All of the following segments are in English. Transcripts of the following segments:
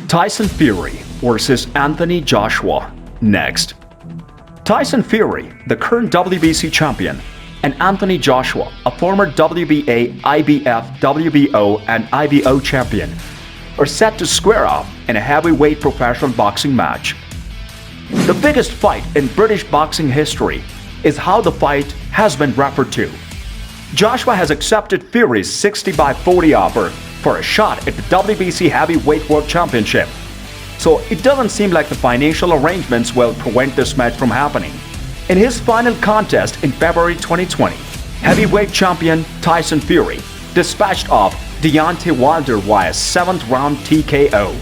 Tyson Fury versus Anthony Joshua. Next. Tyson Fury, the current WBC champion, and Anthony Joshua, a former WBA, IBF, WBO, and IBO champion, are set to square off in a heavyweight professional boxing match. The biggest fight in British boxing history is how the fight has been referred to. Joshua has accepted Fury's 60-40 offer for a shot at the WBC Heavyweight World Championship, so it doesn't seem like the financial arrangements will prevent this match from happening. In his final contest in February 2020, heavyweight champion Tyson Fury dispatched off Deontay Wilder via 7th round TKO.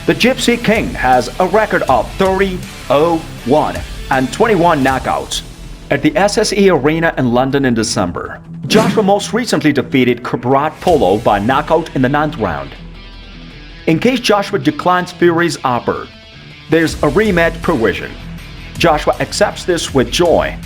The Gypsy King has a record of 30-0-1 and 21 knockouts. At the SSE Arena in London in December, Joshua most recently defeated Kubrat Pulev by knockout in the 9th round. In case Joshua declines Fury's offer, there's a rematch provision. Joshua accepts this with joy.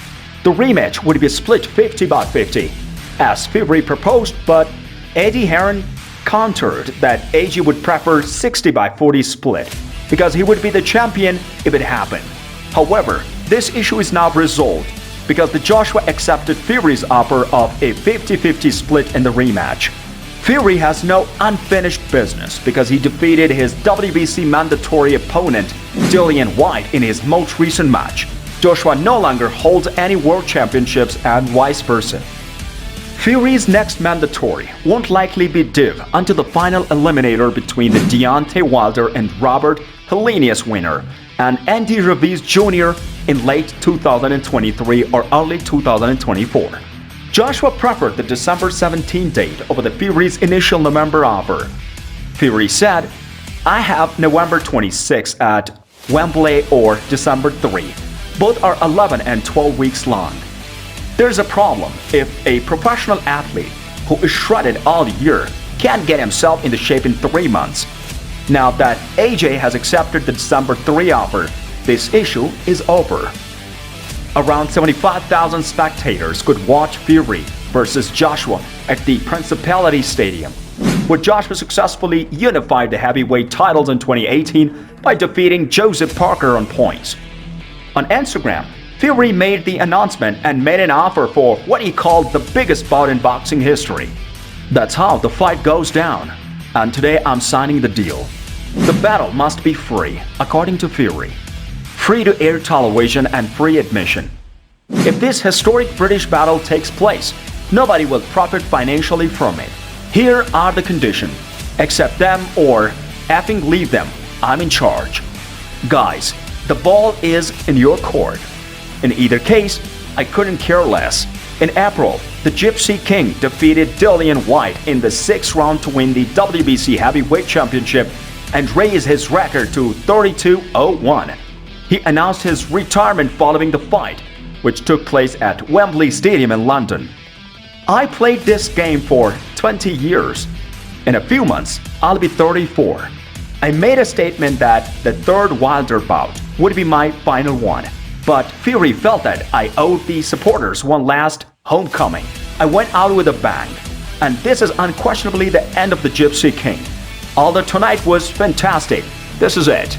The rematch would be split 50-50, as Fury proposed, but Eddie Hearn countered that AG would prefer 60-40 split because he would be the champion if it happened. However, this issue is now resolved because the Joshua accepted Fury's offer of a 50-50 split in the rematch. Fury has no unfinished business because he defeated his WBC mandatory opponent Dillian Whyte in his most recent match. Joshua no longer holds any world championships and vice versa. Fury's next mandatory won't likely be due until the final eliminator between the Deontay Wilder and Robert Helenius winner and Andy Ruiz Jr. in late 2023 or early 2024. Joshua preferred the December 17 date over the Fury's initial November offer. Fury said, "I have November 26 at Wembley or December 3. Both are 11 and 12 weeks long. There's a problem if a professional athlete who is shredded all year can't get himself into shape in 3 months. Now that AJ has accepted the December 3 offer, this issue is over." Around 75,000 spectators could watch Fury versus Joshua at the Principality Stadium, where Joshua successfully unified the heavyweight titles in 2018 by defeating Joseph Parker on points. On Instagram, Fury made the announcement and made an offer for what he called the biggest bout in boxing history. That's how the fight goes down, and today I'm signing the deal. The battle must be free, according to Fury. Free-to-air television and free admission. If this historic British battle takes place, nobody will profit financially from it. Here are the conditions. Accept them or effing leave them. I'm in charge. Guys, the ball is in your court. In either case, I couldn't care less. In April, the Gypsy King defeated Dillian Whyte in the 6th round to win the WBC Heavyweight Championship and raise his record to 32-0-1. He announced his retirement following the fight, which took place at Wembley Stadium in London. "I played this game for 20 years. In a few months, I'll be 34. I made a statement that the 3rd Wilder bout would be my final one. But Fury felt that I owed the supporters one last homecoming. I went out with a bang. And this is unquestionably the end of the Gypsy King. Although tonight was fantastic, this is it."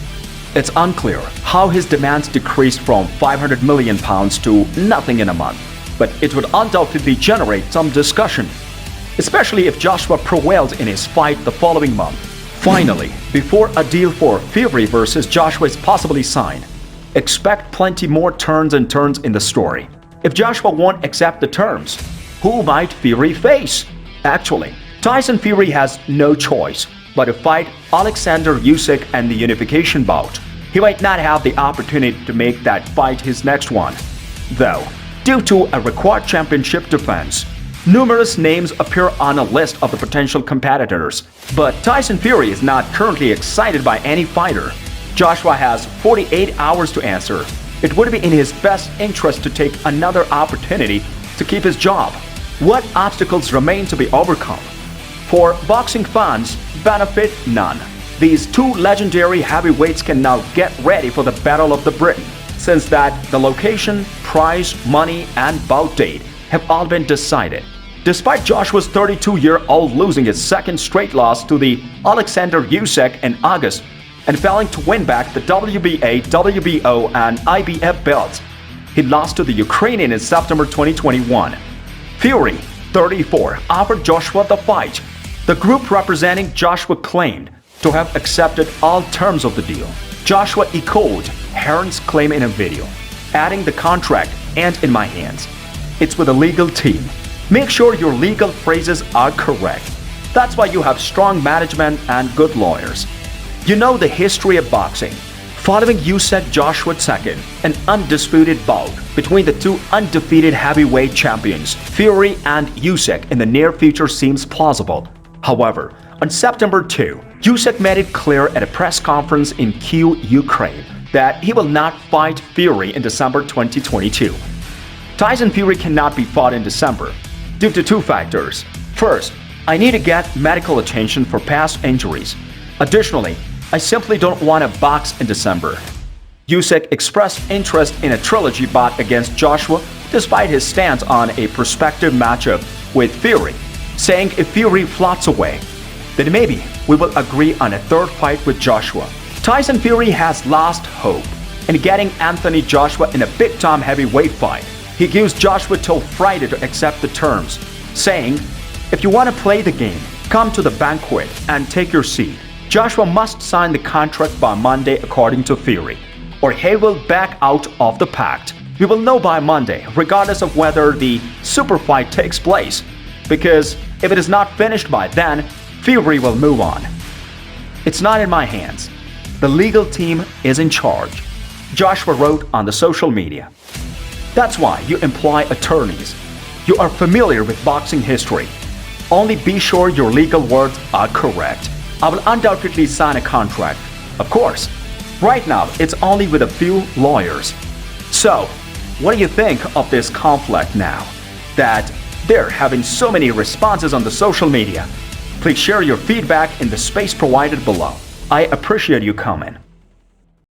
It's unclear how his demands decreased from £500 million to nothing in a month, but it would undoubtedly generate some discussion, especially if Joshua prevails in his fight the following month. Finally, before a deal for Fury versus Joshua is possibly signed, expect plenty more turns and turns in the story. If Joshua won't accept the terms, who might Fury face? Actually, Tyson Fury has no choice but to fight Alexander Usyk and the unification bout. He might not have the opportunity to make that fight his next one, though, due to a required championship defense. Numerous names appear on a list of the potential competitors, but Tyson Fury is not currently excited by any fighter. Joshua has 48 hours to answer. It would be in his best interest to take another opportunity to keep his job. What obstacles remain to be overcome? For boxing fans, benefit none. These two legendary heavyweights can now get ready for the Battle of the Britain, since that the location, price, money, and bout date have all been decided. Despite Joshua's 32-year-old losing his second straight loss to the Alexander Usyk in August, and failing to win back the WBA, WBO, and IBF belts. He lost to the Ukrainian in September 2021. Fury, 34, offered Joshua the fight. The group representing Joshua claimed to have accepted all terms of the deal. Joshua echoed Heron's claim in a video, adding the contract "and in my hands. It's with a legal team. Make sure your legal phrases are correct. That's why you have strong management and good lawyers." You know the history of boxing. Following Usyk Joshua II, an undisputed bout between the two undefeated heavyweight champions, Fury and Usyk, in the near future seems plausible. However, on September 2, Usyk made it clear at a press conference in Kyiv, Ukraine, that he will not fight Fury in December 2022. Tyson Fury cannot be fought in December due to two factors. First, I need to get medical attention for past injuries. Additionally, I simply don't want to box in December. Usyk expressed interest in a trilogy bout against Joshua despite his stance on a prospective matchup with Fury, saying if Fury floats away, then maybe we will agree on a third fight with Joshua. Tyson Fury has lost hope in getting Anthony Joshua in a big-time heavyweight fight. He gives Joshua till Friday to accept the terms, saying, "If you want to play the game, come to the banquet and take your seat." Joshua must sign the contract by Monday according to Fury, or he will back out of the pact. We will know by Monday, regardless of whether the super fight takes place, because if it is not finished by then, Fury will move on. "It's not in my hands. The legal team is in charge," Joshua wrote on the social media. That's why you employ attorneys. You are familiar with boxing history. Only be sure your legal words are correct. I will undoubtedly sign a contract. Of course, right now it's only with a few lawyers. So, what do you think of this conflict now that they're having so many responses on the social media? Please share your feedback in the space provided below. I appreciate you comment.